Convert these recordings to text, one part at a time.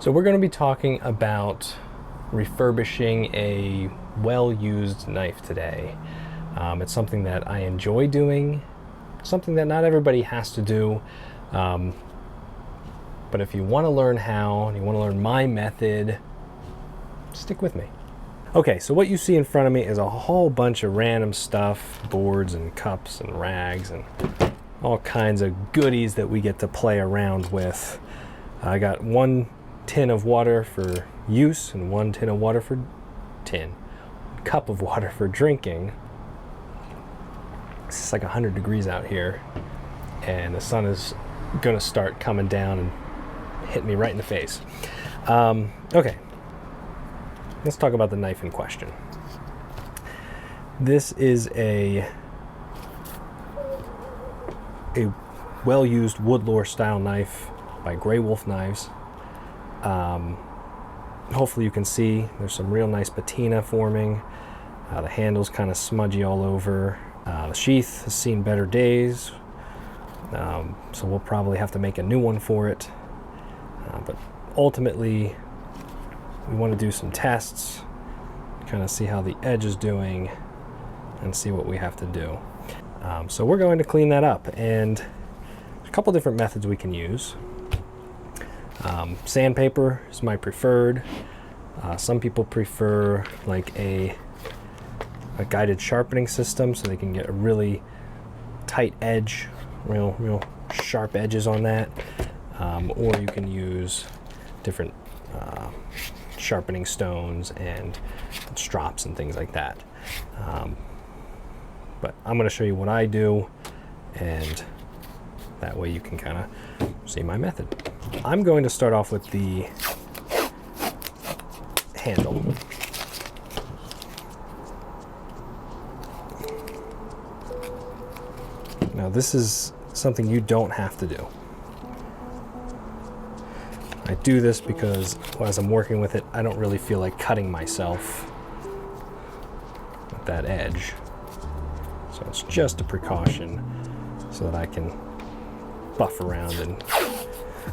So we're going to be talking about refurbishing a well-used knife today. It's something that I enjoy doing, something that not everybody has to do. But if you want to learn how, and you want to learn my method, stick with me. Okay, so what you see in front of me is a whole bunch of random stuff, boards and cups and rags and all kinds of goodies that we get to play around with. I got one tin of water for use and one tin of water for cup of water for drinking. It's like 100 degrees out here, and the sun is gonna start coming down and hit me right in the face. Okay, let's talk about the knife in question. This is a well-used woodlore style knife by Grey Wolf Knives. Hopefully you can see there's some real nice patina forming. The handle's kind of smudgy all over. The sheath has seen better days, so we'll probably have to make a new one for it. But ultimately, we want to do some tests, kind of see how the edge is doing, and see what we have to do. So we're going to clean that up, and a couple different methods we can use. Sandpaper is my preferred. Some people prefer like a guided sharpening system, so they can get a really tight edge, real sharp edges on that. Or you can use different sharpening stones and strops and things like that. But I'm going to show you what I do, and that way you can kind of see my method. I'm going to start off with the handle. Now this is something you don't have to do. I do this because as I'm working with it, I don't really feel like cutting myself with that edge. So it's just a precaution so that I can buff around and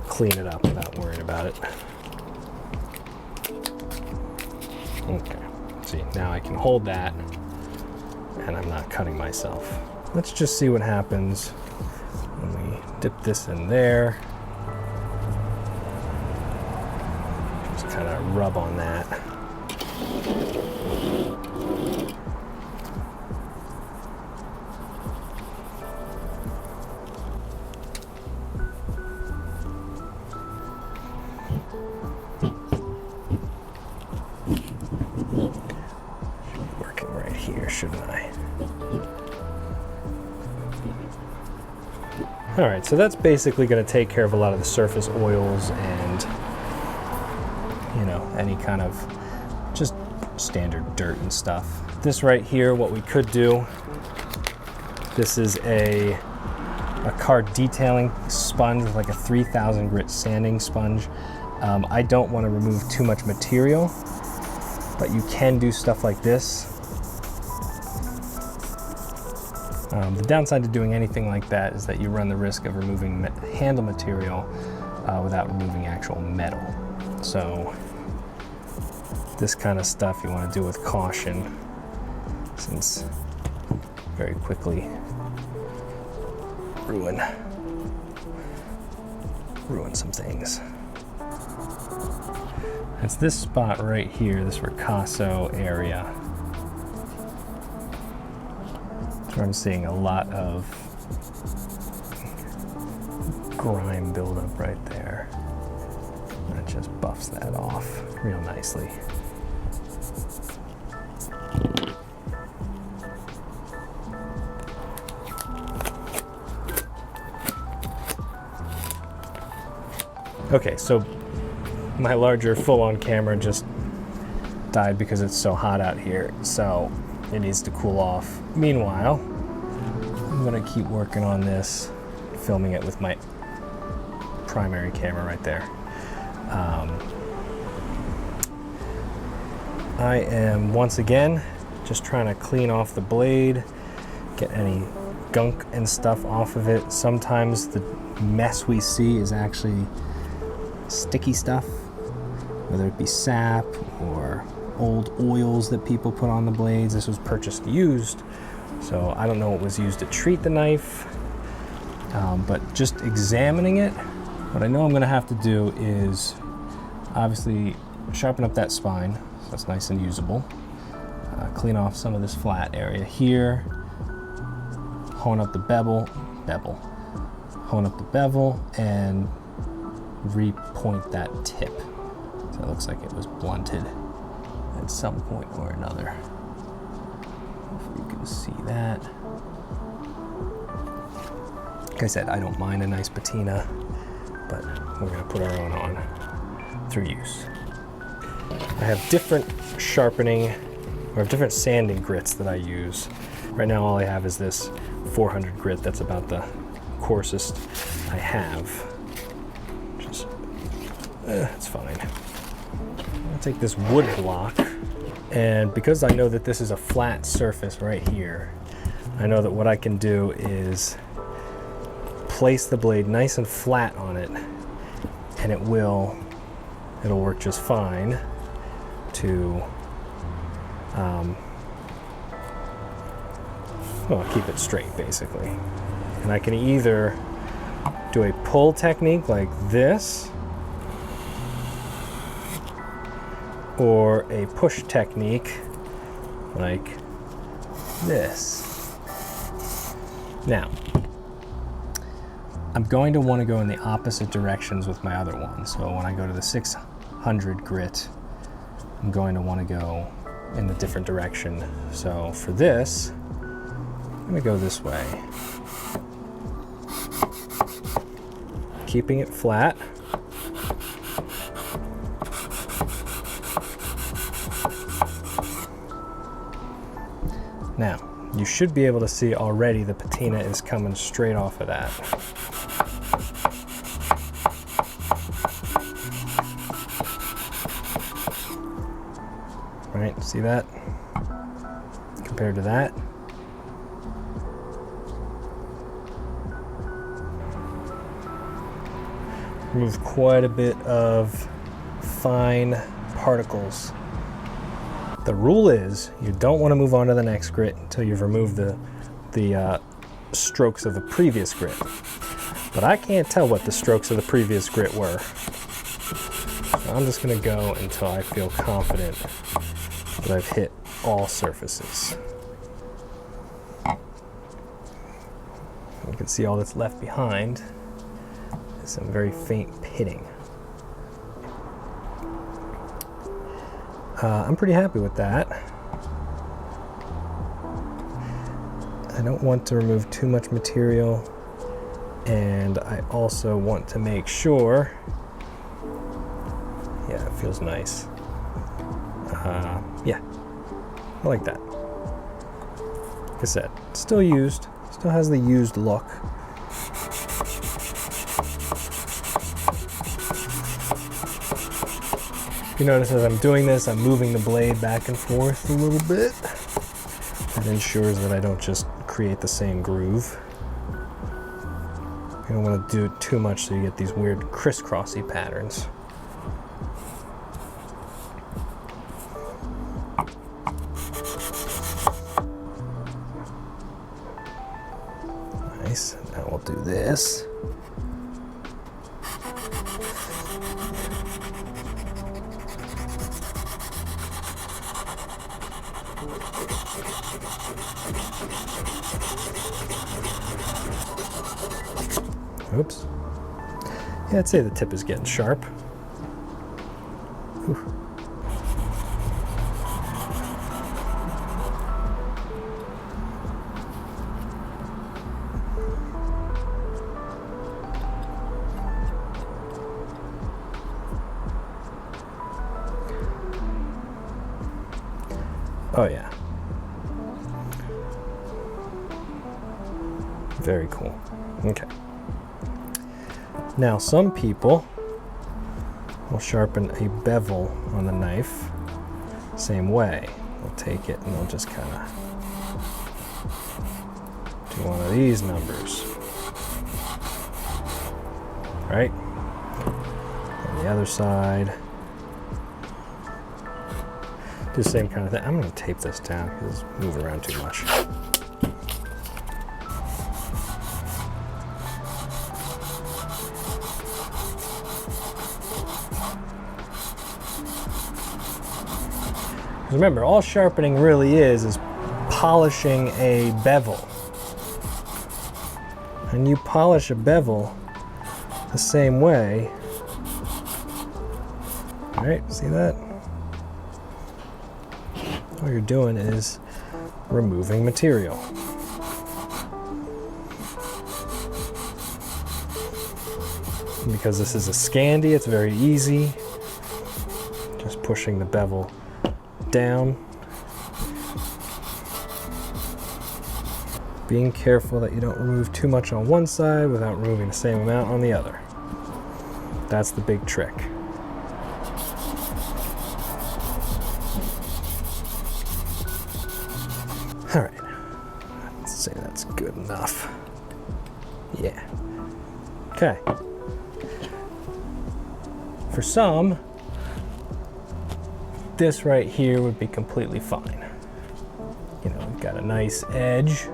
clean it up without worrying about it. Okay, see, now I can hold that and I'm not cutting myself. Let's just see what happens when we dip this in there. Just kind of rub on that. Shouldn't I? All right, so that's basically going to take care of a lot of the surface oils and, you know, any kind of just standard dirt and stuff. This right here, what we could do, this is a car detailing sponge, like a 3000 grit sanding sponge. I don't want to remove too much material, but you can do stuff like this. The downside to doing anything like that is that you run the risk of removing handle material without removing actual metal. So this kind of stuff you want to do with caution, since very quickly ruin some things. It's this spot right here, this ricasso area. I'm seeing a lot of grime buildup right there. And it just buffs that off real nicely. Okay, so my larger full-on camera just died because it's so hot out here, so it needs to cool off. Meanwhile, I'm gonna keep working on this, filming it with my primary camera right there. I am once again just trying to clean off the blade, get any gunk and stuff off of it. Sometimes the mess we see is actually sticky stuff whether it be sap or old oils that people put on the blades. This was purchased used, so I don't know what was used to treat the knife, but just examining it, what I know I'm going to have to do is obviously sharpen up that spine so it's nice and usable, clean off some of this flat area here, hone up the hone up the bevel, and repoint that tip so it looks like it was blunted at some point or another. Hopefully you can see that. Like I said, I don't mind a nice patina, but we're going to put our own on through use. I have different sharpening, or different sanding grits that I use. Right now all I have is this 400 grit. That's about the coarsest I have. Just, it's fine. I'll take this wood block, and because I know that this is a flat surface right here, I know that what I can do is place the blade nice and flat on it, and it'll work just fine to well, keep it straight basically. And I can either do a pull technique like this, or a push technique like this. Now, I'm going to want to go in the opposite directions with my other one. So when I go to the 600 grit, I'm going to want to go in the different direction. So for this, I'm going to go this way, keeping it flat. Now, you should be able to see already the patina is coming straight off of that. Right, see that? Compared to that. Remove quite a bit of fine particles. The rule is you don't want to move on to the next grit until you've removed the strokes of the previous grit. But I can't tell what the strokes of the previous grit were. So I'm just going to go until I feel confident that I've hit all surfaces. You can see all that's left behind is some very faint pitting. I'm pretty happy with that. I don't want to remove too much material, and I also want to make sure, yeah, it feels nice. Yeah, I like that. Like I said, still used, still has the used look. You notice as I'm doing this, I'm moving the blade back and forth a little bit. That ensures that I don't just create the same groove. You don't want to do it too much so you get these weird crisscrossy patterns. Nice. Now we'll do this. Oops. Yeah, I'd say the tip is getting sharp. Whew. Oh yeah. Very cool. Okay. Now some people will sharpen a bevel on the knife same way. They'll take it and they'll just kind of do one of these numbers. Right? On the other side. do the same kind of thing. I'm gonna tape this down because it's moving around too much. Remember, all sharpening really is polishing a bevel. And you polish a bevel the same way. All right, see that? All you're doing is removing material. And because this is a Scandi, it's very easy. Just pushing the bevel down. Being careful that you don't remove too much on one side without removing the same amount on the other. That's the big trick. All right, let's say that's good enough. Yeah. Okay. For some, this right here would be completely fine. You know, we've got a nice edge.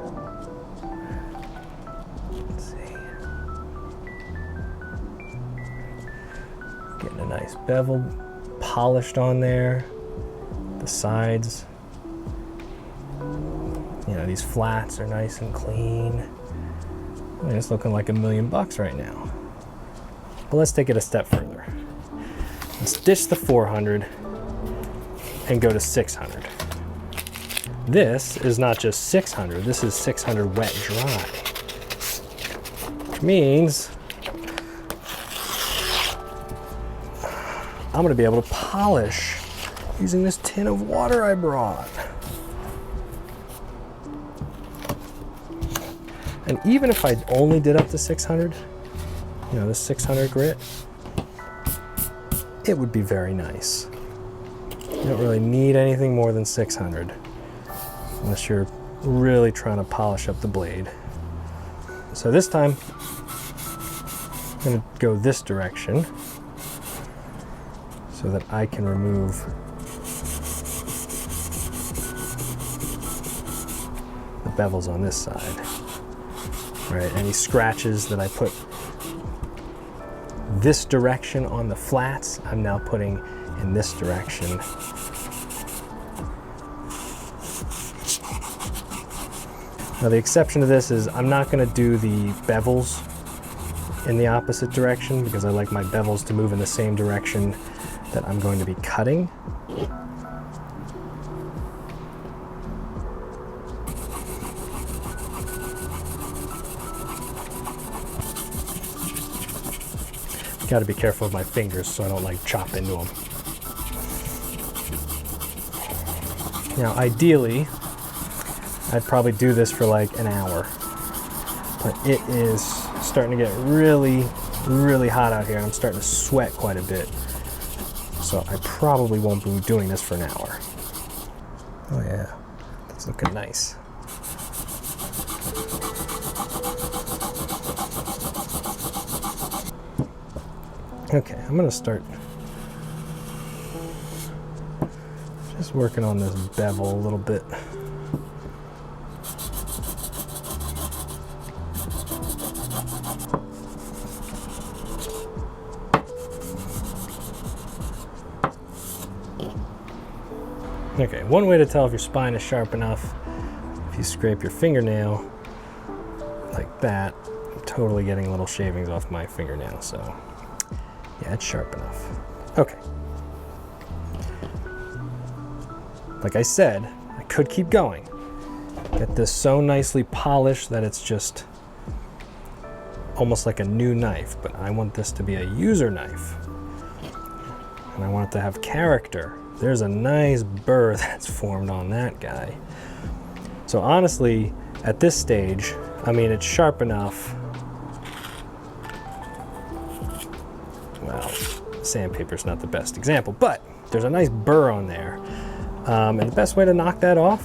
Let's see. Getting a nice bevel polished on there. The sides. You know, these flats are nice and clean. I mean, it's looking like $1,000,000 right now. But let's take it a step further. Let's ditch the 400 and go to 600. This is not just 600, this is 600 wet dry. Which means I'm gonna be able to polish using this tin of water I brought. And even if I only did up to 600, you know, this 600 grit, it would be very nice. You don't really need anything more than 600 unless you're really trying to polish up the blade. So this time, I'm going to go this direction so that I can remove the bevels on this side. Right, any scratches that I put this direction on the flats, I'm now putting in this direction. Now the exception to this is I'm not going to do the bevels in the opposite direction because I like my bevels to move in the same direction that I'm going to be cutting. Got to be careful with my fingers so I don't like chop into them. Now ideally, I'd probably do this for like an hour, but it is starting to get really, really hot out here and I'm starting to sweat quite a bit. So I probably won't be doing this for an hour. Oh yeah, that's looking nice. Okay, I'm gonna start just working on this bevel a little bit. Okay, one way to tell if your spine is sharp enough, if you scrape your fingernail like that, I'm totally getting little shavings off my fingernail, so yeah, it's sharp enough. Okay. Like I said, I could keep going. Get this so nicely polished that it's just almost like a new knife, but I want this to be a user knife. And I want it to have character. There's a nice burr that's formed on that guy. So honestly, at this stage, I mean, it's sharp enough. Well, sandpaper's not the best example, but there's a nice burr on there. And the best way to knock that off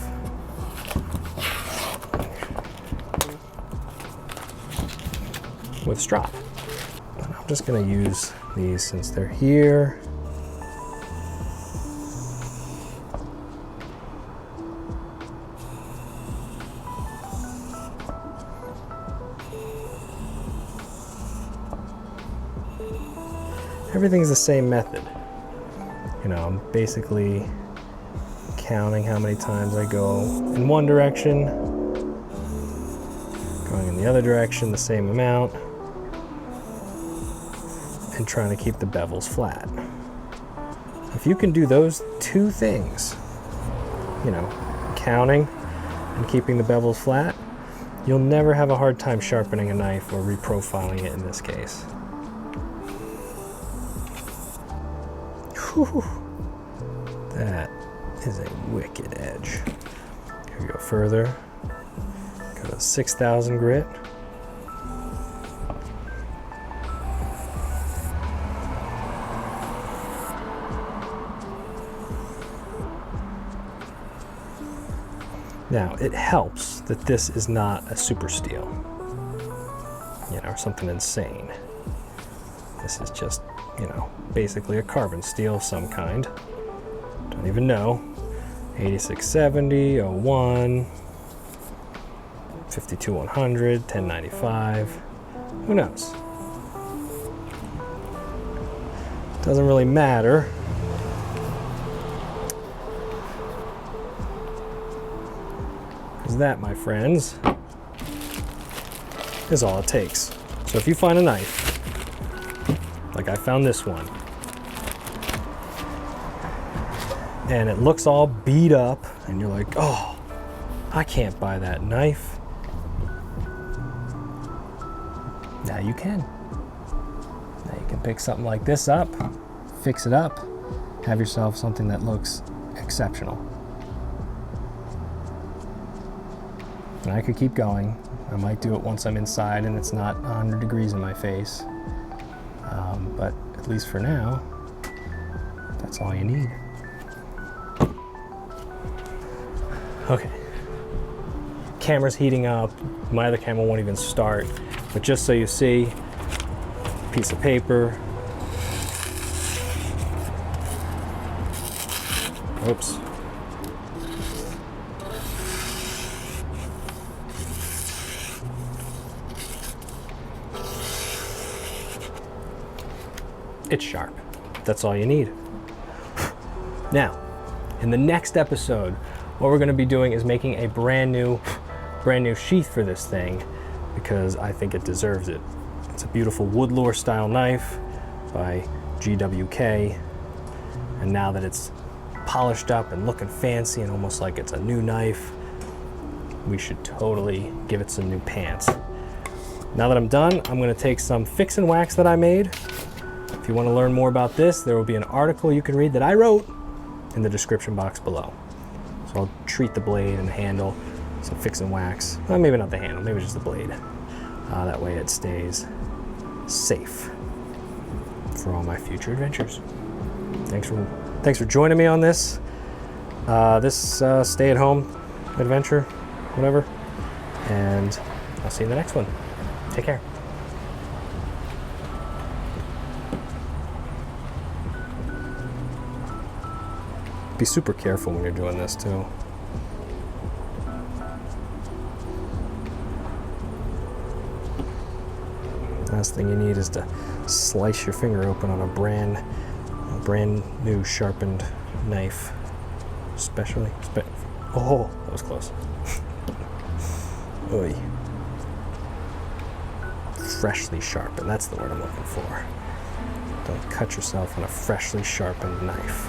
with strop. But I'm just gonna use these since they're here. everything's the same method. You know, I'm basically counting how many times I go in one direction, going in the other direction the same amount, and trying to keep the bevels flat. If you can do those two things, you know, counting and keeping the bevels flat, you'll never have a hard time sharpening a knife or reprofiling it in this case. Whew. That is a wicked edge. Here we go further. Got a 6000 grit. Now, it helps that this is not a super steel, you know, or something insane. This is just, you know, basically a carbon steel of some kind. Don't even know. 8670, 01, 52100, 1095. Who knows? Doesn't really matter. Because that, my friends, is all it takes. So if you find a knife, like I found this one, and it looks all beat up, and you're like, oh, I can't buy that knife. Now you can. Now you can pick something like this up, fix it up, have yourself something that looks exceptional. And I could keep going. I might do it once I'm inside and it's not 100 degrees in my face. But at least for now, that's all you need. Okay. Camera's heating up. My other camera won't even start. But just so you see, piece of paper. Oops. It's sharp. That's all you need. Now, in the next episode, what we're going to be doing is making a brand new sheath for this thing because I think it deserves it. It's a beautiful woodlore style knife by GWK, and now that it's polished up and looking fancy and almost like it's a new knife, we should totally give it some new pants. Now that I'm done, I'm going to take some fix and wax that I made. If you want to learn more about this, there will be an article you can read that I wrote in the description box below. So I'll treat the blade and the handle, some fix and wax. Well, maybe not the handle, maybe just the blade. That way it stays safe for all my future adventures. Thanks for joining me on this stay-at-home adventure, whatever. And I'll see you in the next one. Take care. Be super careful when you're doing this too. Last thing you need is to slice your finger open on a brand new sharpened knife. Oh, that was close. Oy. Freshly sharpened, that's the word I'm looking for. Don't cut yourself on a freshly sharpened knife.